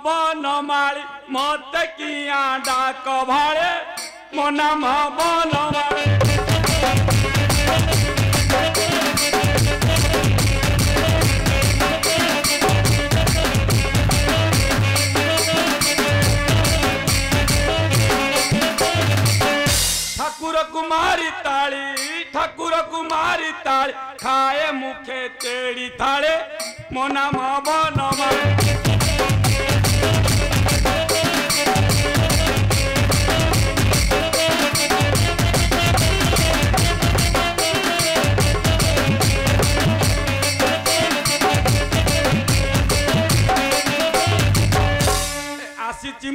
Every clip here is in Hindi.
बनमाली मत किया डाक भाड़े मोना बनमाली ठाकुर कुमारी ताली खाए मुखे तेड़ी थाड़े मोना बनमाली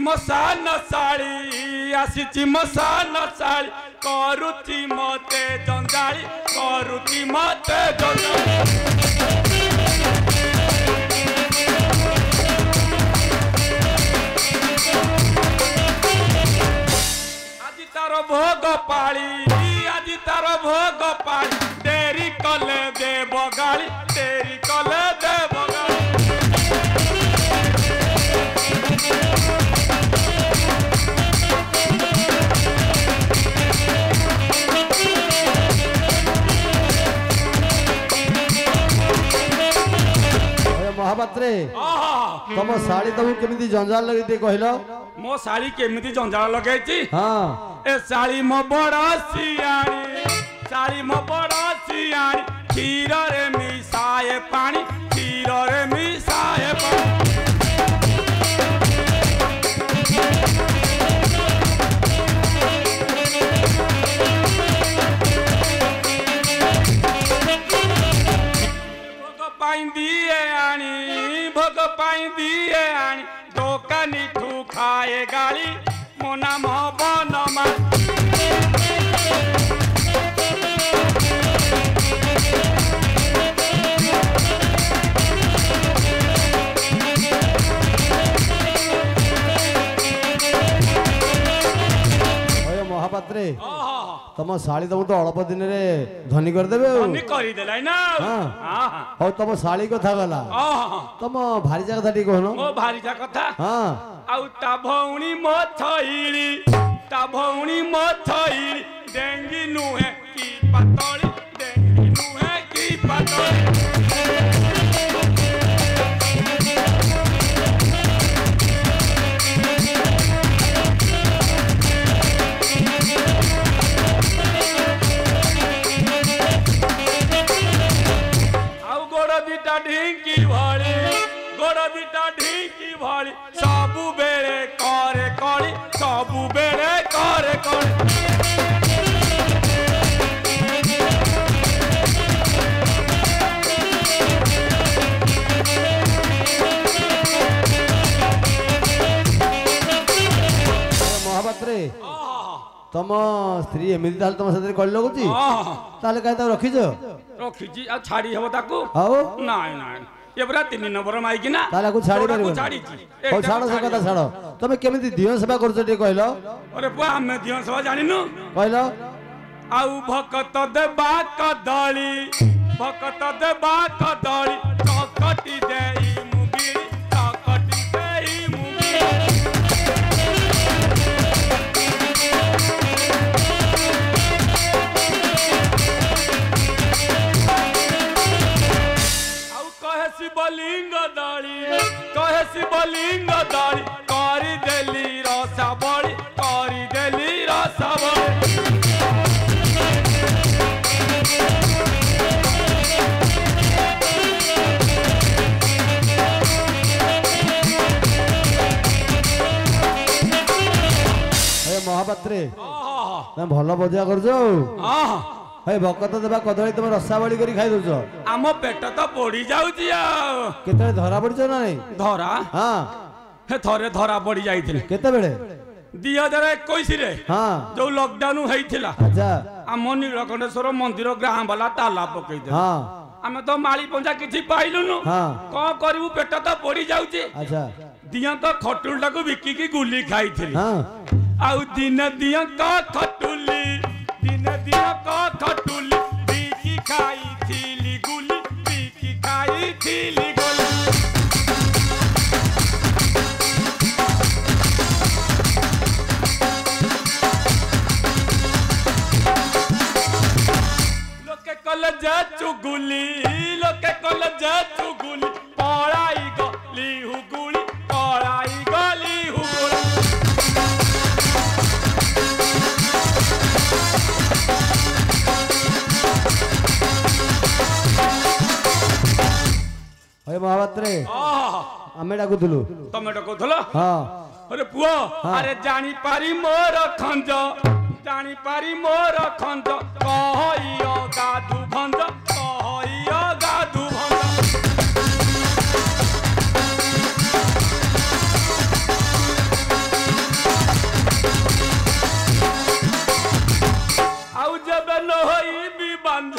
मसान साड़ी करुची मते जंजाली करुची मते जंजाली आजी तार भोग पाली तेरी कले दे बगाली तेरी कले दे बगाली महापात्रे तुम साड़ी तुम केमिति जंजाल लगे कहल मो साड़ी केमिति जंजाल लगे हाँ ए साड़ी मो बड़ा सियाणी क्षीर रे मिसाए पानी क्षीर रे मिसाए पानी भोग पाई दिए आनी दोकानी ठू खाए गाली मोना बनमाली महापात्रे तुम साड़ी तुम तो अल्प दिन रे धनी करदेबे ना हां तुम साड़ी कथा गला तुम भारी जा कथा टी कहनो ओ भारी जा कथा हां आउ ता भौणी मथइली डेंगी नुहे की पतली डेंगी नुहे की पतली ढींकी भाली सबु बेले करे कली सबु बेले करे कली महापात्रे तुम स्त्री एमती ताल तुम साथ कल लगुची ताले काहे ता रखिजी आ छाड़ी हबो ताकू आओ नाइ नाइ ये बरा 3 नंबर माइकी ना ताला को छाड़ी परबो छाड़ी ओ छाड़ो से कथा छाड़ो तुम केमिति दियो सेवा करछ टे कहलो अरे बा हम दियो सेवा जानिनु कहलो आउ भक्त देबा कदली चकटी देई मुगी चकटी देई मुगी कहे शिवलिंग दाड़ी करी देली रसा बड़ी महापात्रे ना भल बजा करछ हे भक्त देबा कदली तुम रसा बड़ी करी खाई दउछ आम पेट तो पड़ी जाउची आ केते धरा पड़छ ना नहीं धरा हां हे थरे धरा पड़ी जाइथिले केतेबेले 2021 रे हां जो लॉकडाउन हेइथिला अच्छा हम नीलकंठेश्वर मंदिर ग्राम वाला ताला पकई दे हां आमे तो माली पंजा किछि पाइलुनु हां को करिवु पेट तो पड़ी जाउची अच्छा दिया तो खटुलटा को बिकी की गुली खाइथिले हां आउ दिन दिया का खटुली दिन दिया का खटुली बिकी खाइथिली गुली बिकी खाइथिली गुली लोके कॉलेज चुगुली लोके कॉलेज चुगुली पढ़ाई गली हुगुली पढ़ाई गली हुगुली ओए महापात्रे आमे डाकुथुलु तमे डकथलो हां अरे पुओ अरे जानी पारी मोर खंज जानी पारी मोर खंज कहइयो गाधु भंज कहइयो गाधु भंज आउ जबे न होई बि बांध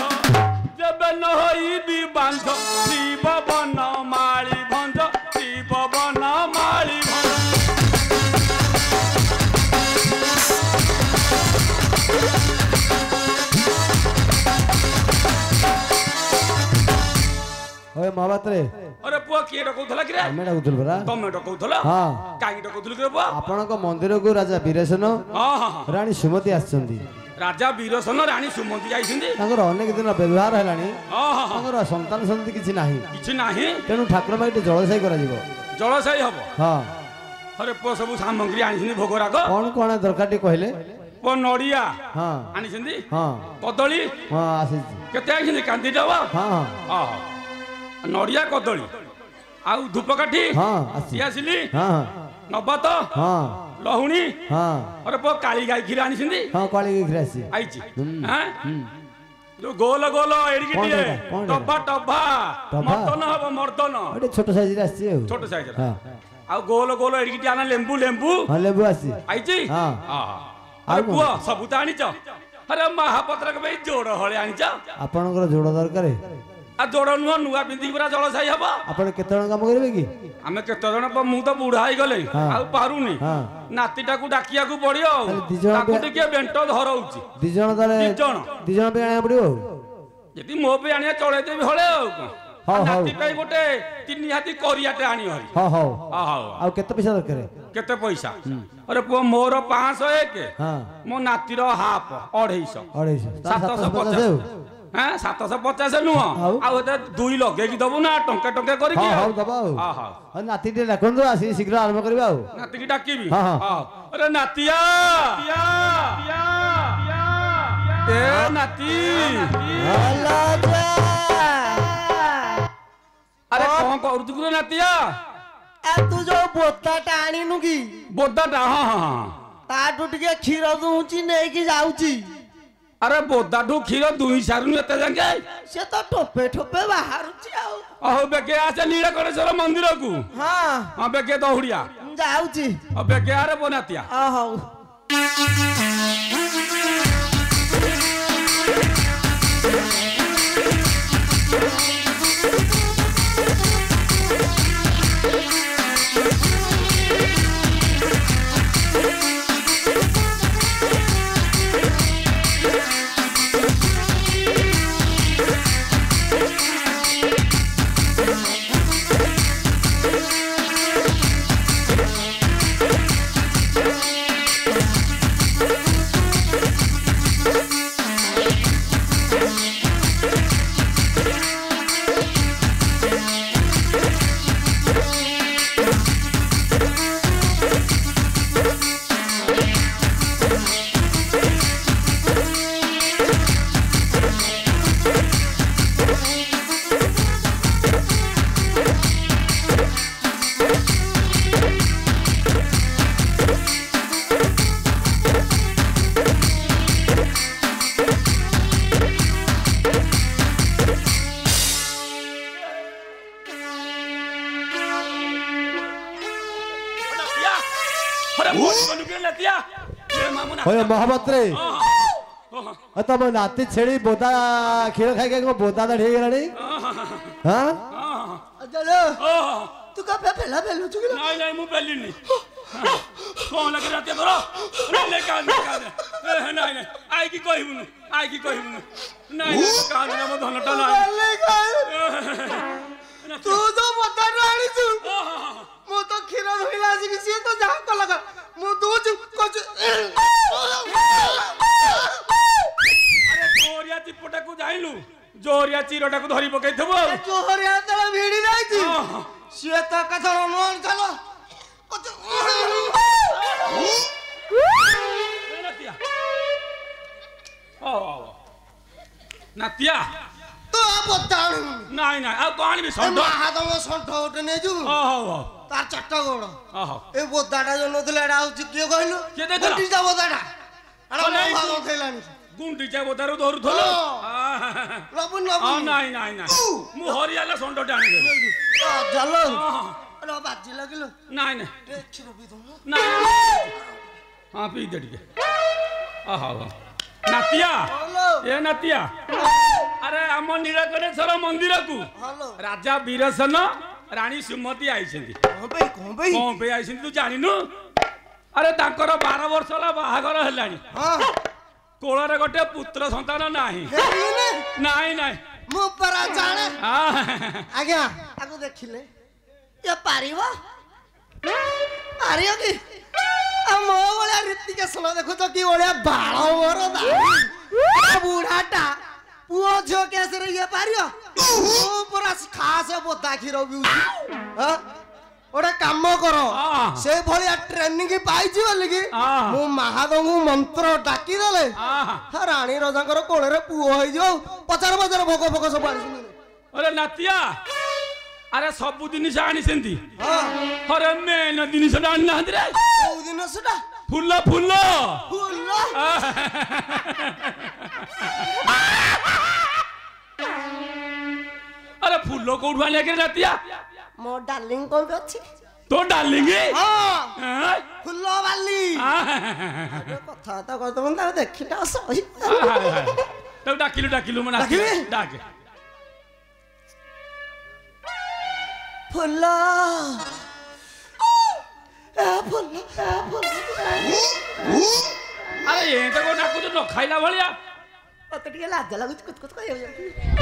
जबे न होई बि बांध शिव बन माली भंज शिव बन माली भंज ओए महापात्रे अरे पुआ किए डकौथला कि रे आमे डाकुथुलु बरा तमे डकौथला हां काई डकौथलु कि पुआ आपनक मंदिर को राजा वीरेशन हां हां रानी सुमति आछंदी राजा वीरसन रानी सुमंती जाइछिंदी तांकर अनेक दिन व्यवहार हेलानी हां हां तांकर संतान संति किछि नाही किछि नाही तेनु ठाकुर माइटे जळसाई करा जीवो जळसाई हबो हां अरे पुआ सब सामग्री आनिछिंदी भोगराग कोन कोन दरकार टी कहले पुआ नडिया हां आनिछिंदी हां कदली हां आसी केते आइछिंदी कांदी जावा हां हां नडिया कदली आउ धूपकाठी हां आसी सियासिली हां नबात हां लहुणी हां अरे पुआ काली गाय खीर आनिछिंदी हां काली गिरासी आइछि हैं जो गोल गोल एडिकिटिए कौन टब्बा टब्बा टब्बा? मर्दन हबो मर्दन ओटे छोट साइज रे आसी छोट साइज हां आ गोल गोल एडिकिटिए आना लेंबू लेंबू हां लेबु आसी आइछि हां अरे पुआ सब त आनिछ अरे महापत्र के भाई जोड़ हळे आनिछ आपनकर जोड़ दरकार आ जोड़ नुआ नुआ बिंदी पूरा जळसाई हबो आपण केते जण काम करबे की आमे केते जण मु तो बुढा होई गले हाँ। आ पारुनी हां नातीटा को डाकिया को पड़ियो खाली दी जण ताकू बे- टिके बेंटो धरौची दी जण ताले दी जण। दी जण पे आने पड़ियो यदि मो पे आनिया चळे देबी हळे हौ, हौ। नाती पे गोटे तीन हाथी करियाटे आनी हरी हां हां आहा आ केते पैसा दरकार केते पैसा अरे पुआ मोर 501 हां मो नातीर हाफ 250 250 750 हैं 750 नुह आउ? आ एते दुई लगे की दबु ना टंके टंके करी हां की हां दबा आहा आ नाती टे डाकंदो आसी शीघ्र आरंभ करबा आ नाती की डाकीबी हाँ, हाँ। अरे नातिया ए नाती अरे कौन करू तू नातिया तू जो बोताटा आनिनु की बोदाटा हां हां ताठू टिके क्षीर दूची नेकी जाउची अरे बोदाटू क्षीर दुई सारुनु एते जांगे से तो ठोपे ठोपे बाहरुची आउ अहो बेके आसे नीलकंठेश्वर मंदिर को हां हां बेके दौड़िया जाउची अब बेके आरे बनातिया आ हौ अरे मोर कनु के नतिया ए मामू ना ओए महापात्रे तम नाती छेड़ी बोदा क्षीर खाई के बोदा दा ठीक गलानी हां चलो तू का पहला पहलू चुकी नहीं नहीं मु पहली नहीं कौन लग रहा है बरो नहीं ले कान नहीं नहीं आई की कोई बुनु नहीं नहीं कान ना मो धनटा नहीं तू जो बोदा रानी तू मो तो खीर धोइला कि सी तो जा को लगा मो दूज कुछ अरे जोरिया चिपटा को जाइलु जोरिया चिरोटा को धरी पकई थबो जोरिया तो भिड़ी जाई सी तो कथा मन चलो नतिया ओ नतिया तो बोदा नहीं नहीं आ कौन भी संडो महादम संठ उठे ने जू ओहो तार चारटा गोड़ ओहो ए बोदाटा जो नथले एडा होची के कहलु के देला? गुंडी जा बोदाटा अरे नहीं, भागो थैलानी गुंडी चा बोतारो धरु थलो लबुन आ लबुन नहीं नहीं नहीं मु हरियाला संडो टाणी दे चलो अरे बाजी लगिलो नहीं नहीं खीर पी दो नहीं हां पी दे के आहा नतिया हेलो ए नतिया अरे हम नीलकंठेश्वर मंदिर को हेलो राजा वीरसेन रानी सुमति आइछन्ती कौन पे आइछन्ती तू जानिनु अरे तांकर 12 वर्ष होला बाहागर हेलानी हां कोଳରେ गोटे पुत्र संतान नाही हेरिने नाही नाही मु परा जाने आज्ञा आगो देखिले ये पारिबो पारियो की मो वाला ऋतिक सुनो देखो तो की ओलिया बाळ मोर दाई बुढ़ाटा पुओ झो कैसे रे ये पारियो ओ पूरा खास बोता खीर बिउची हां ओडा काम करो से भलिया ट्रेनिंग पाइछि बोली की मु महादंगु मंत्र डाकी देले रानी राजाकर कोळे पुओ होई जो पचार पचार भोक भोक सब आनी अरे नातिया अरे सब जिनिस आनिसेंती हां अरे मेन जिनिस आनी ना रे ओ दिन सडा फुल्ल फुल्ल फुल्ल अरे फुल्ल कोठु आने के नातिया मो डार्लिंग कोन अछि तो डार्लिंग हां फुल्ल वाली अरे कथा त कहत मन ता देखिला सही तो डाकिलु मना डाके फुल्ल फुल्ल अरे ये तो को डाकु तो न खाइला भलिया ओते टिके लाज लागुच कुछ कुछ कहयो